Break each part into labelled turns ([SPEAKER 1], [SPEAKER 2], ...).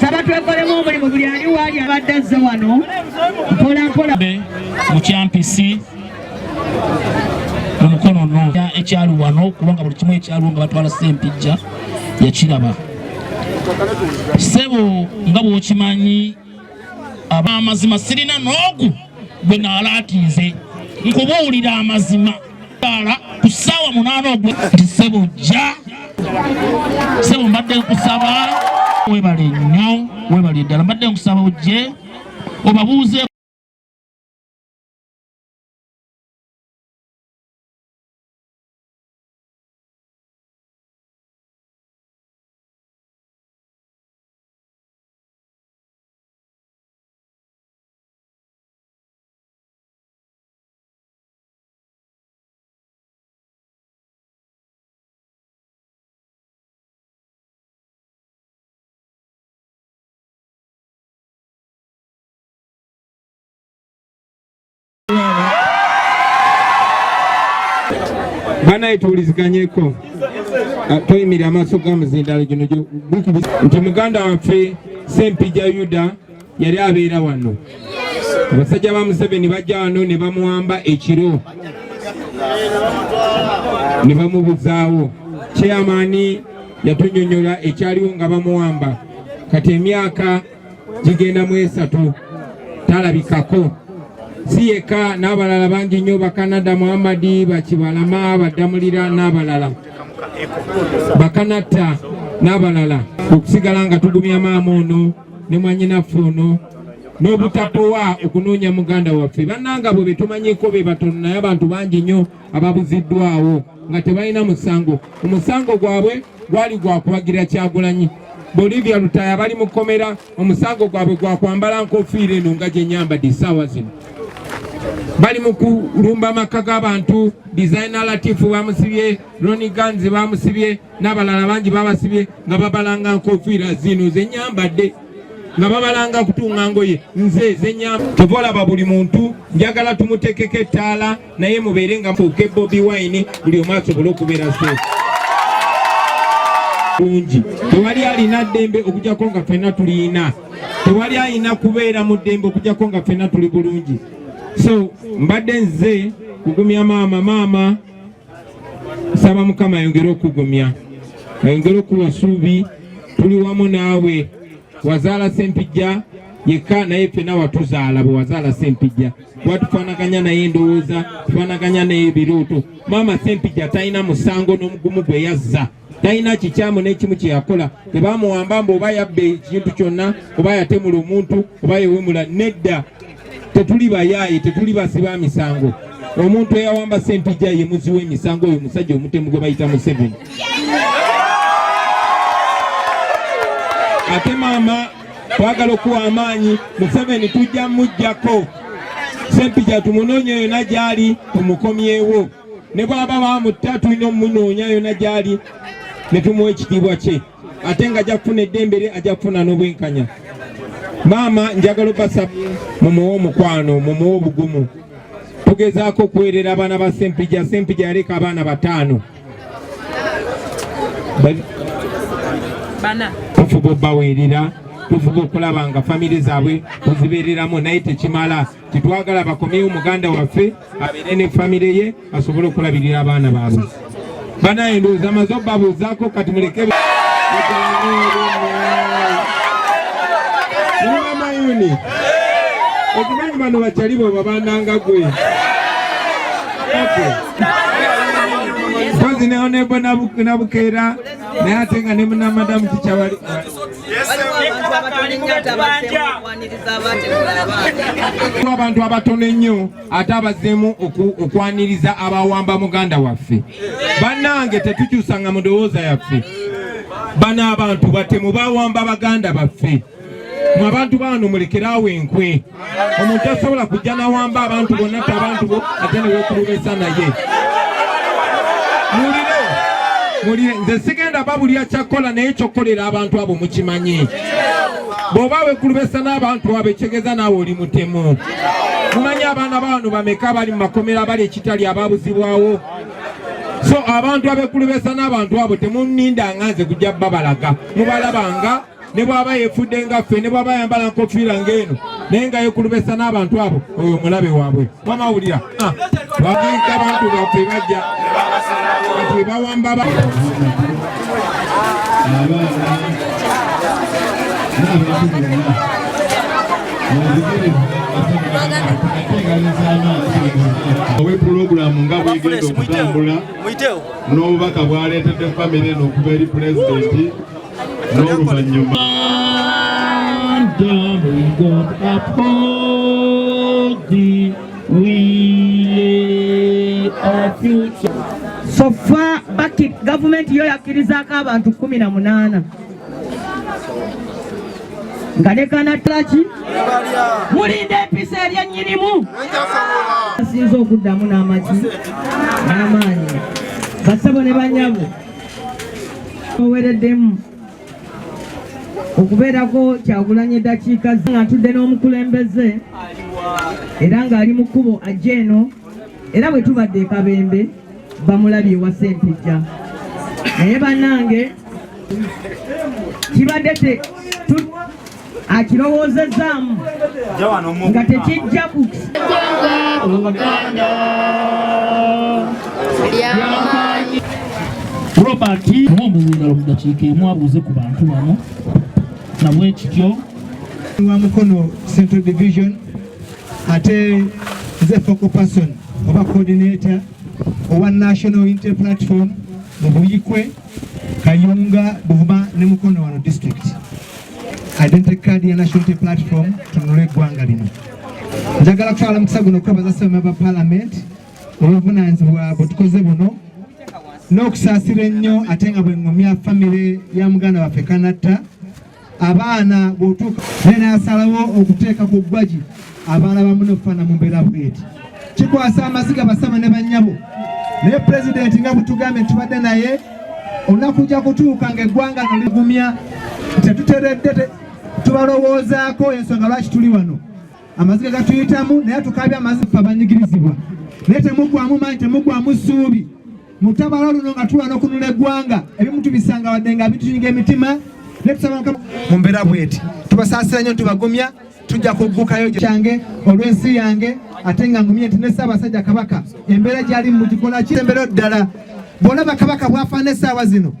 [SPEAKER 1] Sabatwekolemu omulimu buli ali waali abadde azze wano mpola
[SPEAKER 2] mu kyampisi mu mukono no ekyali wano kubanga buli kimu ekyaliwo nga batwala Ssempijja yakiraba. Ssebo nga bw'okimanyi amazima sirina n'ogu gwe naalaatiize nkubuulira amazima ku ssaawa 8 ogwo nti ssebo jja ssebo mbadde nkusaba webale nnyo webale ddala mbadde nkusaba ojje obabuuze
[SPEAKER 3] banaye tuwuliziganyeko toyimirira amaaso g'amazindalo gino nti muganda waffe Ssempijja Yuda yali abeera wano. Abasajja ba Museveni bajja wano ne bamuwamba ekiro ne bamubuzaawo. Chairman yatunyonyola ekyaliwo nga bamuwamba. Kati emyaka gigenda mu 3 talabikako. Siyeka n'abalala bangi nnyo Bakanada Muhammadi Bakibalama Badamulira n'abalala Bakanatta n'abalala okusigala nga tugumya maama ono ne mwannyinaffe ono n'obutapowa okunoonya muganda waffe. Bannanga bwe betumanyiko be batono naye abantu bangi nnyo ababuziddwawo nga tebalina musango. Omusango gwabwe gwali gwakubagira Kyagulanyi. Bolivia Lutaya bali mu kkomera, omusango gwabwe gwakwambala nkofiira eno nga gye nyambadde essaawa zino. Bali mu kulumba amaka g'abantu. Designer Latifu bamusibye, Ronnie Ganzi bamusibye, n'abalala bangi babasibye nga babalanga nkofiira zino ze nyambadde, nga babalanga kutunga ngoye nze ze nyambadde. Tuvolaba buli muntu njagala tumutekeko ettaala naye mubeere nga mufuuke Bobi Wine buli omu asobole okubeera seefu. Tewali alina ddembe okujjako nga ffenna tulina. Tewali alina kubeera mu ddembe okujjako nga ffenna tuli bulungi. So mbadde nze kugumya maama saba Mukama ayongere okugumya, ayongere okuwa ssuubi. Tuli wamu naawe. Wazaala Ssempijja yekka naye ffenna watuzaala bwe wazaala Ssempijja. Watufaanaganya naye endowooza, tufaanaganya naye ebirooto. Maama Ssempijja talina musango n'omugumu gwe yazza. Talina kikyamu n'ekimu kye yakola. Tebamuwamba mbu oba yabba ekintu kyonna oba yatemula omuntu oba yewemula. Nedda. Tetuli bayaaye, tetuli basiba misango. Omuntu eyawamba Ssempijja ye muzi w'emisango oyo musajja omutemu gwe bayita Museveni. Ate maama twagala okuwa amaanyi Museveni tujja mujjako Sempija tumunoonye yonna gyali tumukomyewo ne bw'aba bamutta tulina omunoonya yonna gyali ne tumuwa ekitiibwa kye ate nga ajja kufuna eddembe lye ajja kufuna n'obwenkanya. Maama njagala obasaba mumuwe omukwano mumuwe obugumu. Tugezaako okuweerera abaana ba Sempija. Sempija yaleka abaana 5 tufuba obbaweerera tufuba okulaba nga famire zaabwe tuzibeereramu naye tekimala titwagala bakomyewo muganda waffe abeere ne famire ye asobole okulabirira abaana baabwe. Banaye ndowooza amaze obbabuuzaako kati muleke Mayuni okumanyi bano bakyali bwe babandanga gwe kozi ne Honorable Nabukeera naye ate nga ne muna Madamu Kikyawali abantu abatono ennyo ate abazzeemu okwaniriza abawamba muganda waffe. Bannange tetukyusanga mu ndowooza yaffe. Bano abantu batemu bawamba baganda baffe. Mu abantu bano mulekeraawo enkwe. Omuntu asobola kujja nawamba abantu bonna abantu bo ate ne weekulubesa naye. Mulire nze sigenda babulya kyakola naye kyokkolera abantu abo mukimanyi. Bw'oba weekulubesa n'abantu abo ekyegeza naawe oli mutemu. Mumanyi abaana bano bameka bali mu makomera bali ekitali abaabuzibwawo. So abantu abeekulubesa n'abantu abo temunninda nze kujja babalaga. Mubalabanga ne bw'aba yeefudde nga ffe ne bw'aba yambala nkofiira ng'eno naye nga yeekulubesa n'abantu abo oyo mulabe waabwe. Wamawulira waginka abantu baffe bajja kati bawamba
[SPEAKER 4] owe pulogulaamu nga bwegenda okutambula n'obubaka bwaleetedde famire eno okuva eri pulezidenti n'oluvannyuma
[SPEAKER 1] so far baki gavumenti yo yakkirizaako abantu 18 nga ne kanatlaki mulinda empisa eryennyinimu asinza okuddamu n'amagi n'amaanyi basabo ne banyabo owereddemu okubeerako Kyagulanyi eddakiika nga ntudde n'omukulembeze era ng'ali mu kkubo ajja eno era bwe tubadde e Kabembe bamulabye wa Sempija naye bannange kibadde akirowoozezaamu nga tekijja ku
[SPEAKER 2] Robert mwomuzingalo mu dakiika emu abuuze ku bantu bano nabwe kityo
[SPEAKER 5] wa Mukono Central Division ate nze focal person oba coordinator owa National Unity Platform mu Buyikwe Kayunga Buvuma ne Mukono wano district identity card ya National Unity Platform tunule eggwanga lino. Njagala kutwala mukisa guno okwebaza ssebo ba parliament olw'obuvunaanyizibwa bwe tukoze buno n'okusaasira ennyo ate nga bwe ngomya famire ya muganda waffe Kanatta abaana bw'otuuka naye n'asalawo okuteeka ku ggwagi abaana bamu n'okufaana mu mbeera bweti kikwasa amaziga basama ne bannyabo naye pulezidenti nga butugambye tubadde naye olunaku lujja kutuuka ng'eggwanga no ligumya tetuteredde tubalowoozaako ensonga lwaki tuli wano amaziga gatuyitamu naye tukabya amaziga abanyigirizibwa naye temuggwamu manyi temuggwamu ssuubi mutabala luno nga tulwana okunula eggwanga ebimu tubisanga wadde nga bitunyinga emitima ne tusaba mu mbeera bweti tubasaasira nnyo tubagumya tujja kuggukayo kyange olw'ensi yange ate nga ngumye nti ne Ssaabasajja Kabaka embeera gyali mu gikola kirembera ddala bw'olaba Kabaka bw'afaana essaawa zino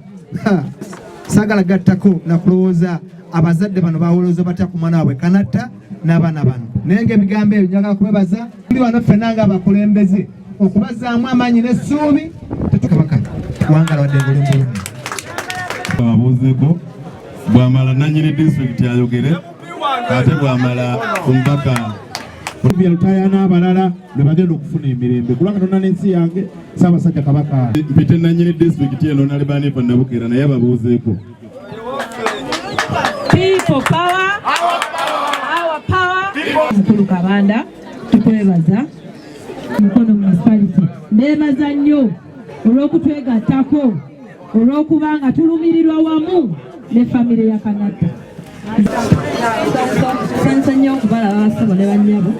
[SPEAKER 5] saagala gattako nakulowooza abazadde bano bawolooza batya ku mwana waabwe Kanatta n'abaana bano naye ng'ebigambo ebyo njagala kubebaza tuli wano ffenna nga abakulembeze okubazaamu amaanyi n'essuubi Kabaka wangala wadde ngulumbulumi
[SPEAKER 4] ababuuzeeko bw'amala nannyini disitulikiti ayogere ate bw'amala omubaka
[SPEAKER 5] byalutaya n'abalala ne bagenda okufuna emirembe kulanga tonna n'ensi yange Ssaabasajja Kabaka
[SPEAKER 4] mpite nannyini disitulikiti eno Nalibanifa Nabukeera naye ababuuzeeko
[SPEAKER 1] people power mukulu Kabanda tukwebaza Mukono municipality mbebaza nnyo olw'okutwegattako olw'okuba nga tulumirirwa wamu ne famire ya Kanatta. Sense nnyo okubalaba abasabo ne bannyabo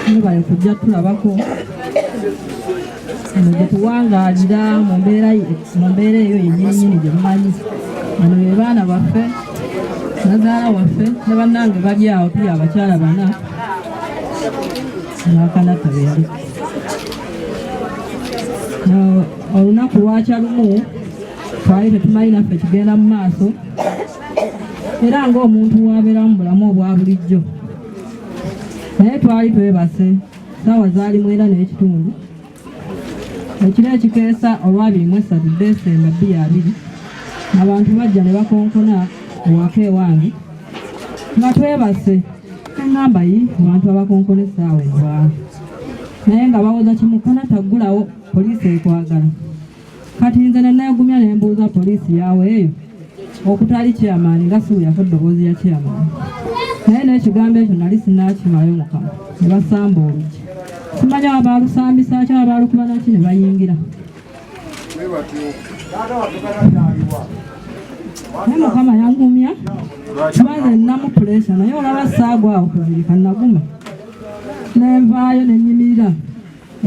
[SPEAKER 1] mubale kujja tulabako gye tuwangaalira mu mbeera eyo yennyini gye mumanyi bano be baana baffe nazaala waffe ne bannange bali awo tuli abakyala bana nakanatta bendi olunaku lwakya lumu twali tetumanyi naffe kigenda mu maaso era ng'omuntu wabeera mu bulamu obwa bulijjo naye twali twebase saawa zaali 9:30 ekiro ekikeesa olwa 23 Desemba 2020 abantu bajja ne bakonkona ewaka ewange nga twebase eŋŋamba yi abantu abakonkona essaawa envaawo naye nga bawoza kimu Kanatta ggulawo poliisi ekwagala kati nze ne neegumya ne mbuuza poliisi yaawe eyo okutali kyamaani nga siwulirako eddoboozi ya kyamaani naye n'ekigambo ekyo nali sinnakimayo Mukama ne basamba oluggi simanyi abaalusambisa ki abaalukuba naki ne bayingira naye Mukama yangumya kubanze nnamu puleesa naye olaba saagwawo kuzirika naguma nenvaayo nenyimirira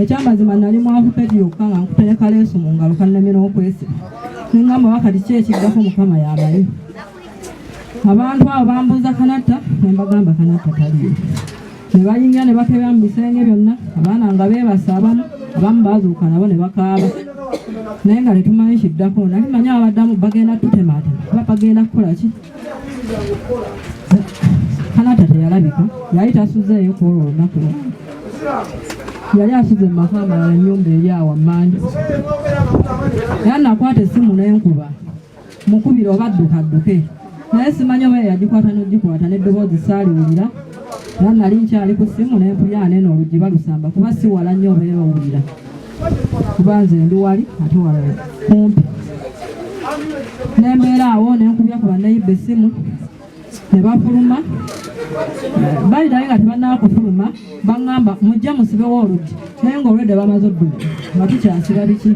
[SPEAKER 1] ekyamazima nali mwavupedi yokka nga nkutereka leesu mu ngalo kannemera okwesiba neŋŋamba wakati ki ekiggako Mukama yamanyi abantu abo bambuuza Kanatta ne mbagamba Kanatta taliyo ne bayingira ne bakebera mu bisenge byonna abaana nga beebase abamu baazuuka nabo ne bakaaba naye nga tetumanyi kiddako nali manyi abaddamu bagenda tutemaatema kuba bagenda kukola ki Kanatta teyalabika yali tasuzeeyo kwolwo olunaku yali asuze mu maka amalala ennyumba eri awo Mmandi era nakwata essimu n'enkuba mukubire oba addukadduke naye simanyi oba yagikwata n'ogikwata n'eddoboozi saaliwulira era nali nkyali ku ssimu n'empulya neeno oluggi balusamba kuba si wala nnyo obeera owulira kuba nze ndi wali ate wala kumpi nembeera awo nenkubya ku bannayibba essimu ne bafuluma bali naye nga tebannaba kufuluma baŋŋamba mujja musibewo oluggi naye ng'olwedde bamaze odduma nga tukyasiba biki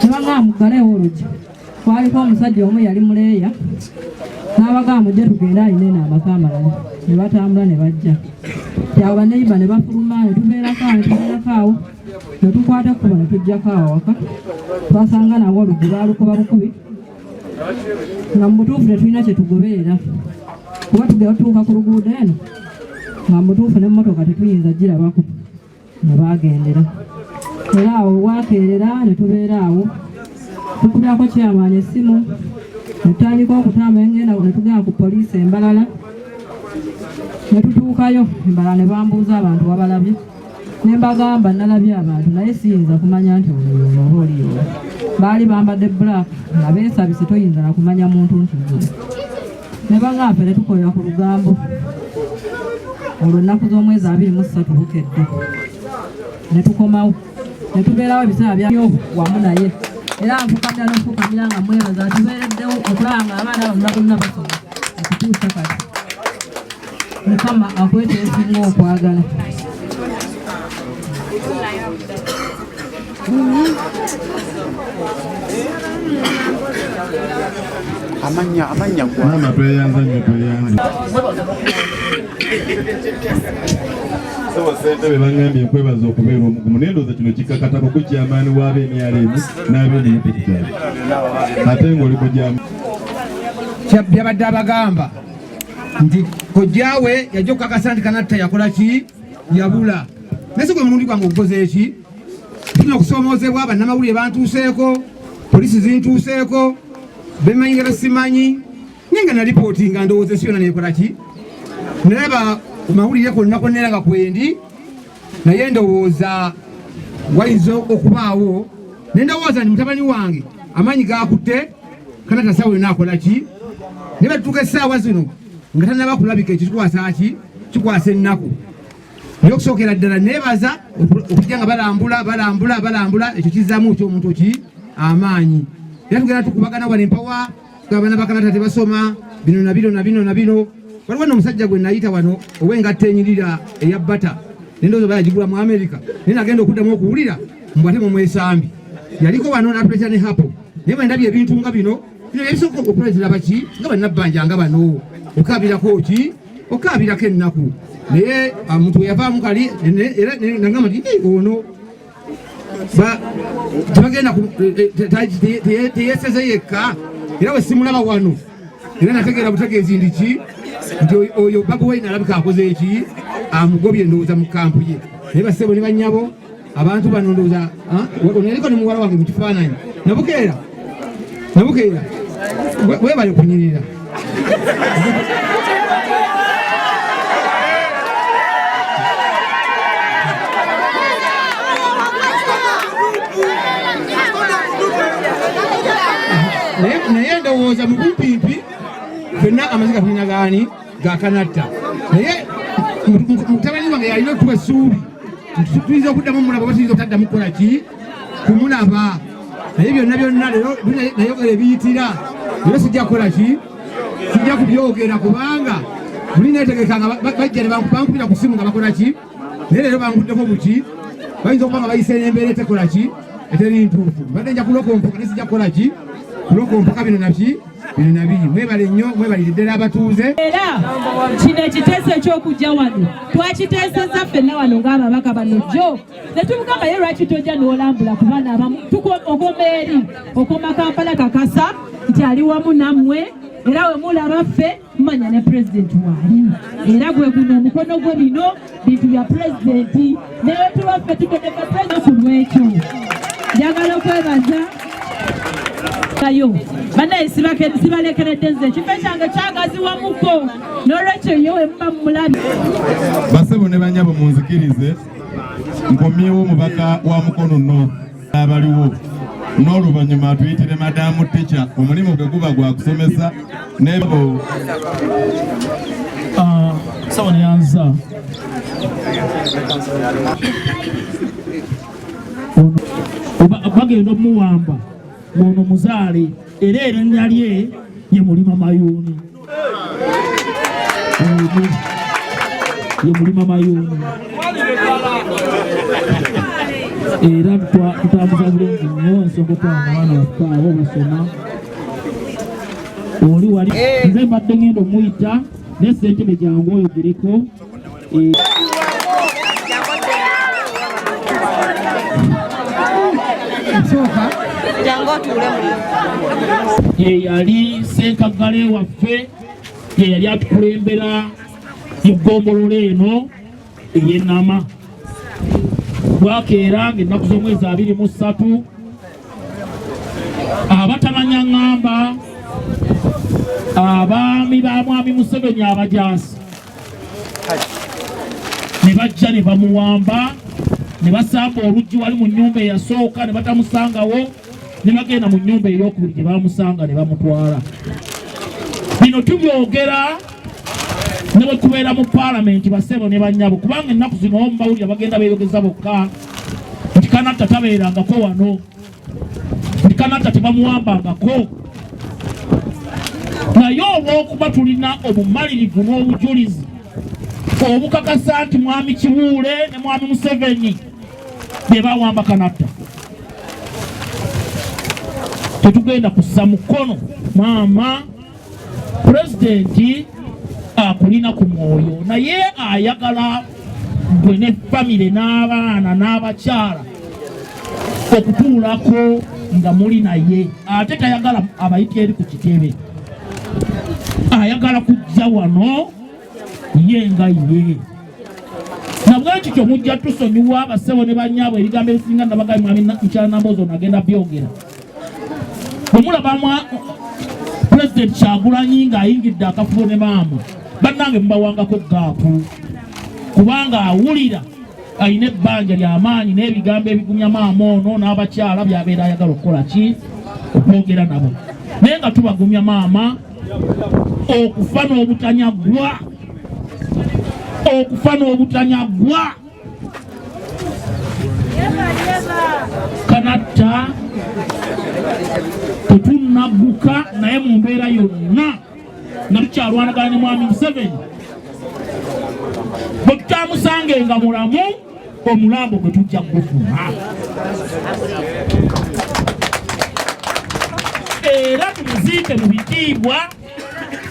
[SPEAKER 1] ne baŋŋamba muggaleewo oluggi kwaliko omusajja omu yali muleeya n'abagamba mujje tugende alina eno amaka amalala ne batambula ne bajja awo bannayibba ne bafuluma ne tubeerako awo ne tukwata ekkubo ne tujjako awo waka twasanga nabo oluggi baalukuba bukubi nga mu butuufu tetulina kye tugoberera kuba tugera tutuuka ku luguudo eno nga mu butuufu n'emmotoka tetuyinza girabako ne baagendera era awo wakeerera ne tubeera awo tukubyako kyamaanya essimu ne tutandika okutamba engenda ne tugenda ku poliisi embalala ne tutuukayo embalala ne bambuuza abantu wabalabye ne mbagamba nalabye abantu naye siyinza kumanya nti oluyomba oba oliyo baali bambadde black nga beesabise toyinza na kumanya muntu nti ne baŋŋampe ne tukolera ku lugambo olwo ennaku z'omwezi 23 bukedde ne tukomawo ne tubeerawo ebiseera byayo wamu naye era nfukamira n'ofukamira nga mwebaza tubeereddewo okulaba nga abaana bonna bonna basoma okutuusa kati Mukama akwete esinga okwagala
[SPEAKER 6] amanya
[SPEAKER 4] Mama tweyanza nnyo tweyanza ssentebe baŋŋambye nkwebaza okubeera omugumu naye ndowooza kino kikkakatako ku kyamaani w'ab'emyalemu n'ab'emyapikitale ate ng'oli kujyamu
[SPEAKER 5] byabadde abagamba nti kojjaawe yajja okukakasa nti Kanatta yakola ki yabula naye si gwe mulundi gwange okukoza eki tulina okusoomoozebwa bannamawulire bantuuseeko poliisi zintuuseeko bemanyi nga basimanyi naye nga nalipooti nga ndowooza esi yona neekola ki nalaba kumawulire konna konnera nga kwendi naye ndowooza wayinza okubaawo ne ndowooza nti mutabani wange amaanyi gakutte Kanatta saawa yonna akola ki naye batutuuka essaawa zino nga tanaba kulabika ekyo kikwasa ki kikwasa ennaku naye okusookera ddala neebaza okujja nga balambula ekyo kizzaamu ekyomuntu ki amaanyi era tugenda tukubagana wano empawa abaana ba Kanatta tebasoma bino na bino
[SPEAKER 7] waliwo n'omusajja gwe nayita wano ow'engatta enyirira eya bata nendoozo bayagigula mu Amerika naye nagenda okuddamu okuwulira mbwate mu mwesambi yaliko wano n'apulezida ne hapo naye bwe ndabye ebintu nga bino ebisooka okupulezida baki nga bannabbanja nga bano okaabirako ki okaabirako ennaku naye omuntu yavaamu kali era nagamba nti ono tebagenda teyeseze yekka era we simulaba wano era nategeera butegeezi ndiki nti oyo Bobi Wine alabika akoze eki amugobye ndowooza mu kampu ye naye basebo ne bannyabo abantu bano ndowooza onaliko ne muwala wange mu kifaananyi nabukeera webale kunyirira naye ndowooza mu bumpimpi fenna amaziga tulina gaani gakanatta naye mutabani wange yalina okutuba essuubi tuyinza okuddamu mulaba oba tuyinza otaddamu kukola ki kumulaba naye byonna lero nayogera ebiyitira era sijja kukola ki sijja kubyogera kubanga buli netegekanga bajja ne bankupira ku simu nga bakola ki naye leero bankuddeko buki bayinza okuba nga bayise n'embeera etekola ki eteri ntuufu badde nja kulokompoka naye sijja kukola ki kulokompoka bino nabiki bino nabiri mwebale nnyo mwebalire ddala abatuuze
[SPEAKER 8] era kino ekiteeso ekyokujja wano twakiteeseza ffenna wano ng'ababaka bano jjo ne tumugamba ye lwaki tojja n'olambula ku baana abamu okoma eri okoma Kampala kakasa nti ali wamu nammwe era we mulaba ffe mumanya ne pulezidenti waali era gwe guno omukono gwe bino bintu bya pulezidenti naye tuba ffe tukodeka pulezidenti ku lwekyo njagala okwebaza kayo banaye sibalekeredde nze ekifo kyange kyagaziwamuko n'olwekyo ye we muba mumulabi
[SPEAKER 4] basebo ne banyabo munzikirize nkomyewo omubaka wa mukono no abaliwo n'oluvannyuma tuyitire madamu tica omulimu gwe guba gwa kusomesa nebo
[SPEAKER 2] sawa neyanza bagenda omuwamba ono muzaale era erinnya lye ye Mulima Mayuuni ye Mulima Mayuuni era tutambuza bulungi nnyo ensonga otwanga abaana baffe abo basoma oli wali nze mbadde ngenda omuyita naye ssentebe jangu oyo giriko yeyali Ssenkaggale waffe yeyali atukulembera mu ggombolola eno ey'Ennama bwakeera ng'ennaku z'omwezi 23 abatamanya ŋŋamba abaami ba mwami Museveni abajaasi ne bajja ne bamuwamba ne basamba oluggi wali mu nnyumba eyasooka ne batamusangawo ne bagenda mu nnyumba ey'okubiri gye bamusanga ne bamutwala. Bino tubyogera ne bwe tubeera mu paalamenti basebo ne bannyabo kubanga ennaku zino omu bawulira bagenda beeyogeza bokka nti Kanatta tabeerangako wano nti Kanatta tebamuwambangako naye olw'okuba tulina obumalirivu n'obujulizi obukakasa nti mwami Kibuule ne mwami Museveni be bawamba Kanatta tetugenda kussa mukono maama pulezidenti akulina ku mwoyo naye ayagala gwe ne famire n'abaana n'abakyala okutuulako nga muli naye ate tayagala abayita eri ku kitebe ayagala kujja wano ye nga ye nabwekyo kyomujja tusonyiwa basebo ne bannyabo ebigambo ebisinga nabagayi mwami mukyala Nambozo nagenda byogera bwe mulaba pulezidenti Kyagulanyi ng'ayingidde akafubo ne maama bannange mubawangako gaapu kubanga awulira alina ebbanja ly'amaanyi n'ebigambo ebigumya maama ono n'abakyala byabeera ayagala okukola ki okwogera nabo naye nga tubagumya maama okufa n'obutanyagwa okufa n'obutanyagwa Kanatta tetunagguka naye mu mbeera yonna nga tukyalwanagana ne mwami Museveni bwe tutamusangenga mulamu omulambo gwe tujja kugufuna era tumuziike mu bitiibwa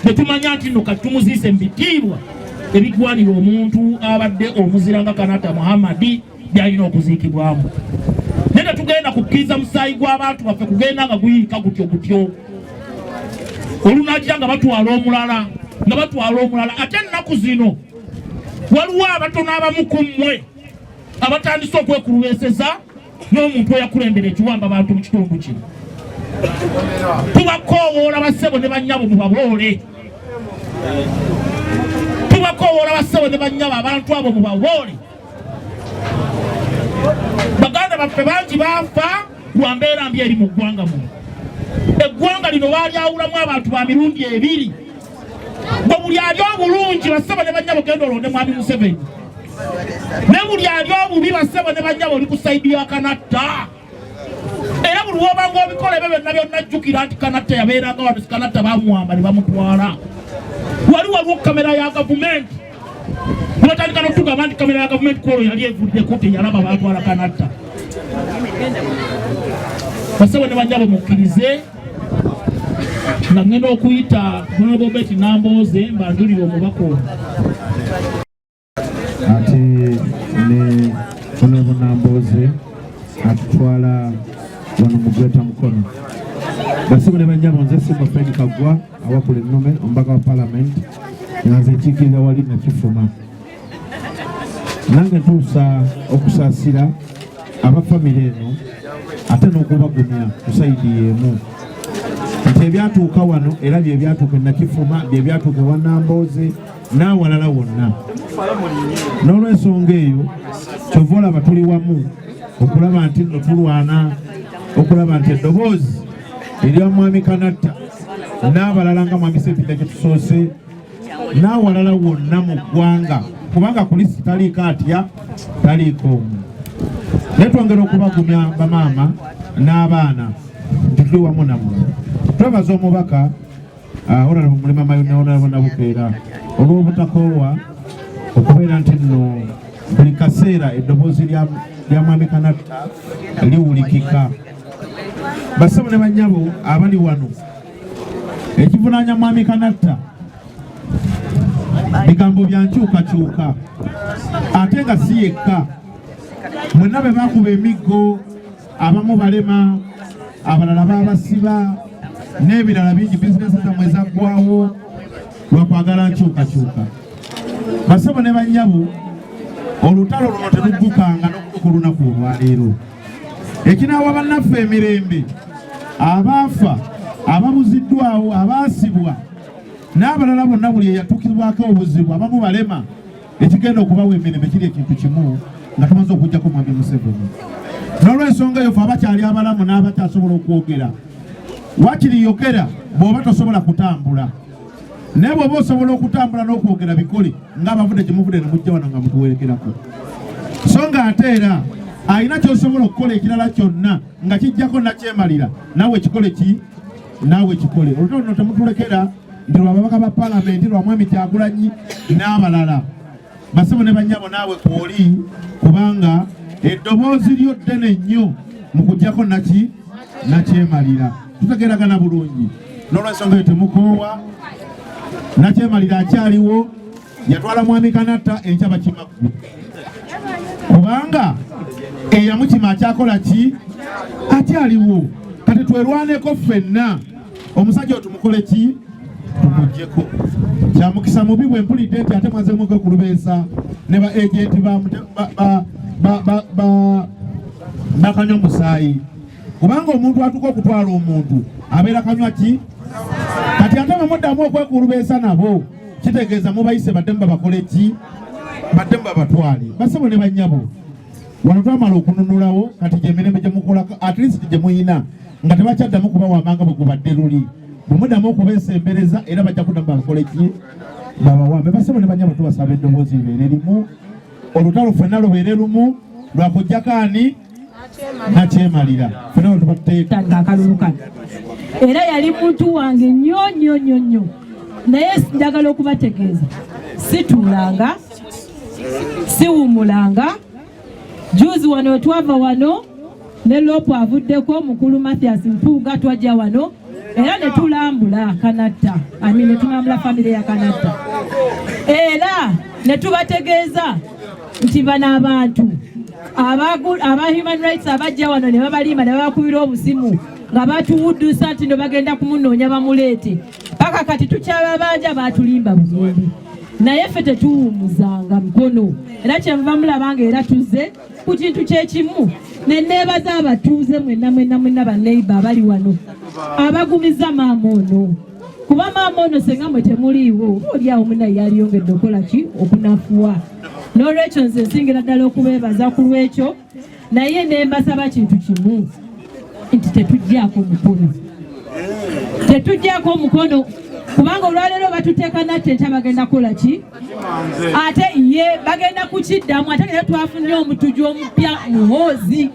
[SPEAKER 2] bwe tumanya nti nno kati tumuziise mu bitiibwa ebigwanira omuntu abadde omuzira nga Kanata Muhammadi byalina okuziikibwamu naye tetugenda kukkiriza musaayi gw'abantu baffe kugenda nga guyirika gutyo olunagira nga batwala omulala ate ennaku zino waliwo abatono abamu ku mmwe abatandise okwekuluweeseza n'omuntu eyakulembera ekiwamba abantu mu kitundu kino tubakoowoola bassebo ne bannyabo mubaboole tubakoowoola bassebo ne bannyabo abantu abo mubaboole baganda baffe bangi baafa lwa mbeera mbi eri mu ggwanga muno eggwanga lino baalyawulamu abantu ba mirundi ebiri bwe buli ali obulungi bassebo ne bannyabo genda olonde mwami Museveni ne buli ali obubi bassebo ne bannyabo oli ku sayidi ya Kanatta era buli wobanga obikola ebyo byonna byonna jjukira nti Kanatta yabeeranga wano si Kanatta bamuwamba ne bamutwala waliwo kamera ya gavumenti batandika n'okutugamba nti kamera ya gavumenti kwolwo yali evuddeko teyalaba batwala Kanatta bassebo ne bannyabo mukkirize nga ngenda okuyita Bobeti Nambooze mbandulire omubaka ono
[SPEAKER 5] ate ne Honorable Nambooze atutwala wano mu Greater Mukono. Bassebo ne bannyabo nze Simba Fred Kaggwa awakula ennome omubaka wa Parliament nga nze nkiikirira wali Nakifuma. Nange ntuusa okusaasira abafamire eno ate n'okubagumya ku sayidi y'emu nti ebyatuuka wano era bye byatuuka e Nakifuma bye byatuuka ewa Nambooze n'awalala wonna. N'olw'ensonga eyo kyova olaba tuli wamu okulaba nti nno tulwana okulaba nti eddoboozi erya mwami Kanatta n'abalala nga mwami Ssempijja gye tusoose n'awalala wonna mu ggwanga kubanga kulisi taliiko atya taliiko omu. Naye twongera okubagumya bamaama n'abaana nti tuli wamu nammwe. Twebaza omubaka Honorable Mulema Mayunya Honorable Nabukeera olw'obutakoowa okubeera nti nno buli kaseera eddoboozi lya mwami Kanatta liwulikika. Bassebo ne bannyabo abali wano ekivunaanya mwami Kanatta bigambo bya nkyukakyuka ate nga si yekka mwenna be bakuba emiggo abamu balema abalala babasiba n'ebirala bingi bizinesi zammwe ezaggwawo lwakwagala nkyukakyuka. Bassebo ne bannyabo olutalo luno teluggukanga n'okutuuka olunaku olwaleero. Ekinaawa bannaffe emirembe abaafa ababuziddwawo abaasibwa n'abalala bonna buli eyatuukibwako obuzibu abamu balema ekigenda okubawa emirembe kiri ekintu kimu nga tumaze okuggyako mwami Museveni. N'olw'ensonga eyo ffe abakyali abalamu n'abakyasobola okwogera wakiri yogera bw'oba tosobola kutambula naye bw'oba osobola okutambula n'okwogera bikole ng'abavudde gye muvudde ne mujja wano nga mutuwerekerako. So nga ate era alina ky'osobola okukola ekirala kyonna nga kijjako nakyemalira naawe ekikole ki naawe ekikole. Olutalo luno temutulekera nti lwa babaka ba Parliament lwa mwami Kyagulanyi n'abalala. Bassebo ne bannyabo naawe kwoli kubanga eddoboozi lyo ddene nnyo mu kujjako nakyemalira. Tutegeeragana bulungi n'olw'ensonga eyo temukoowa. Nakyemalira akyaliwo yatwala mwami Kanatta enkya bakimaggu kubanga eyamukima akyakola ki akyaliwo. Kati twerwaneko ffenna omusajja oyo tumukole ki tumuggyeko. Kyamukisa mubi bwe mpulidde nti ate mwazeemu okwekulubeesa ne ba agenti bakanywa omusaayi kubanga omuntu atuka okutwala omuntu abeera kanywa ki. Kati ate bamuddamu okwekulubeesa nabo kitegeeza mubayise baddemu babakole ki baddemu babatwale. Bassebo ne bannyabo wano twamala okununulawo kati gyemirembe gye mukolako at least gye muyina nga tebakyaddamu kubawambanga bwe gubadde luli bwe muddamu okubeesembereza era bajja kuddamu babakole ki babawambe. Bassebo ne bannyabo tubasaba eddoboozi libeere limu olutalo ffenna lubeere lumu lwakujjako ani nakyemalira ffenna wetubateeka
[SPEAKER 8] akalulu kano era yali muntu wange nnyo nnyo nnyo nnyo naye njagala okubategeeza situlanga siwumulanga. Juzi wano twava wano ne Lopo avuddeko mukulu Mathias Mpuuga twajja wano era ne tulambula Kanatta ne tulambula famire ya Kanatta era ne tubategeeza nti bano abantu aba human rights abajja wano ne babalima ne babakubira obusimu nga batuwuddusa nti no bagenda kumunoonya bamuleete paka kati tukyababanja batulimba bulungi naye ffe tetuwumuzanga mukono era kyenva mulabanga era tuzze ku kintu kyekimu neneebaza abatuuze mwenna banneiba abali wano abagumiza maama ono kuba maama ono senga mwe temuliiwo oliawo munaye yaliyongedde okola ki okunafuwa n'olwekyo nze nsingira ddala okubeebaza ku lwekyo naye nembasaba kintu kimu nti tetuggyako omukono kubanga olwaleero batuteeka natte nti bagenda kukola ki ate ye bagenda kukiddamu ate naye twafunye omutuju omupya muhoozi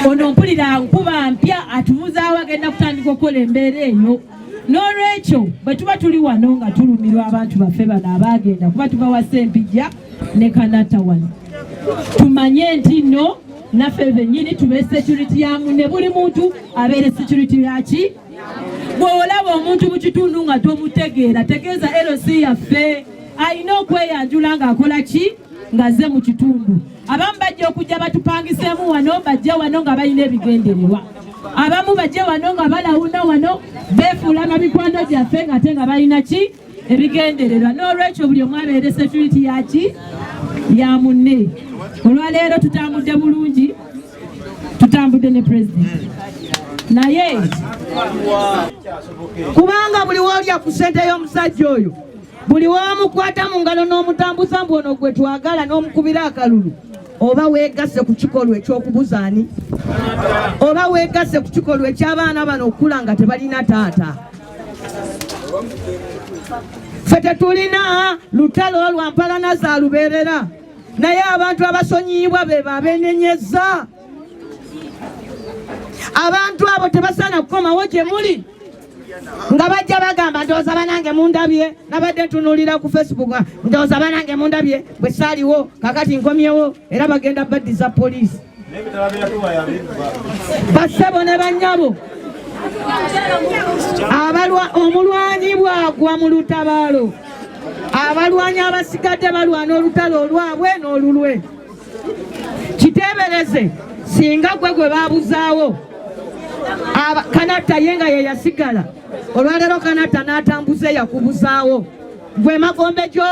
[SPEAKER 8] ono mpulira nkuba mpya atubuzaawo agenda kutandika okukola embeera eyo. N'olwekyo bwe tuba tuli wano nga tulumirwa abantu baffe bano abaagenda kuba tubawa Ssempijja ne Kanatta wano tumanye nti nno naffe bennyini tube security ya munne buli muntu abeere security yaki. Bw'olaba omuntu mu kitundu nga tomutegeera tegeeza LC yaffe alina okweyanjula ng'akola ki ng'azze mu kitundu. Abamu bajja okujja batupangiseemu wano bajja wano nga balina ebigendererwa, abamu bajja wano nga balawuna wano beefuula amabikwano gyaffe ng'ate nga balina ki ebigendererwa. N'olwekyo buli omu abeere security yaki ya munne. Olwaleero tutambudde bulungi, tutambudde ne president naye kubanga buli woolya ku ssente y'omusajja oyo buli womukwata mu ngalo n'omutambuza mbu ono gwe twagala n'omukubira akalulu oba weegasse ku kikolwa ekyokubuzaani oba weegasse ku kikolwa eky'abaana bano okula nga tebalina taata. Ffe tetulina lutalo lwa mpalana za lubeerera naye abantu abasonyiibwa be babenenyezza. Abantu abo tebasaana kukomawo gye muli nga bajja bagamba ndowooza banange mundabye. Nabadde ntunuulira ku Facebook ndowooza banange mundabye bwe saaliwo kakati nkomyewo era bagenda baddiza poliisi. Bassebo ne bannyabo omulwanyi bwagwa mu lutabaalo abalwanyi abasigadde balwana olutalo olwabwe n'olulwe. Kiteebereze singa gwe babuzaawo Kanatta ye nga ye yasigala olwaleero Kanatta n'atambuze yakubuzaawo gwe magombe gyo